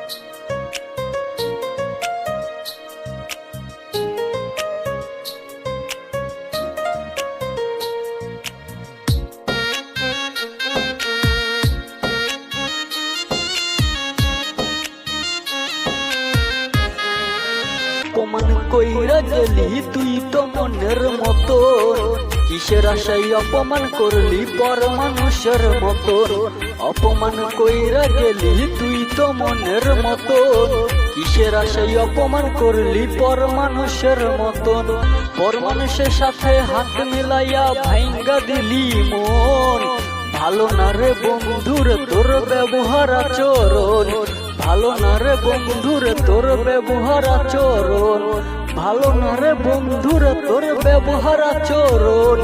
অপমান কইরা গেলি তুই তো মনের মতন, কিসের আশায় অপমান করলি পর মানুষের মতন। অপমান কইরা গেলি তুই তো মনের মতন, কিসের আশায় অপমান করলি পর মানুষের মতন। পর মানুষের সাথে হাত মিলাইয়া ভাঙ্গা দিলি মন, ভালো না রে বন্ধুর তোর ব্যবহার আচরণ। ভালো না রে বন্ধুর তোর ব্যবহার আচরণ, ভালো না রে বন্ধুর তোর ব্যবহার আচরণ।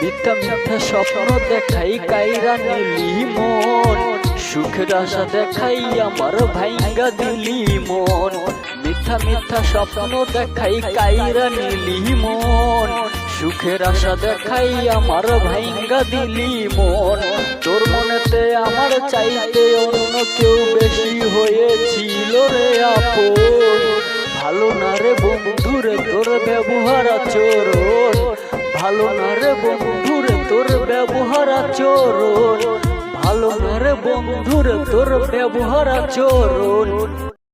মিথ্যা মিথ্যা স্বপ্ন দেখাই কাইরা নিলি মন, সুখের আশা দেখাই আমার ভাঙ্গা দিলি মন। মিথ্যা মিথ্যা স্বপ্ন দেখাই কাইরা নিলি মন, সুখের আশা দেখাই আমার ভাঙ্গা দিলি মন। তোর মনেতে আমার চাইতে অন্য কেউ বেশি হয়েছিল রে আপন। ভালো না রে বন্ধুরে তোর ব্যবহার আচরণ, ভালো না রে বন্ধুরে তোর ব্যবহার আচরণ, ভালো না রে বন্ধুরে তোর ব্যবহার আচরণ।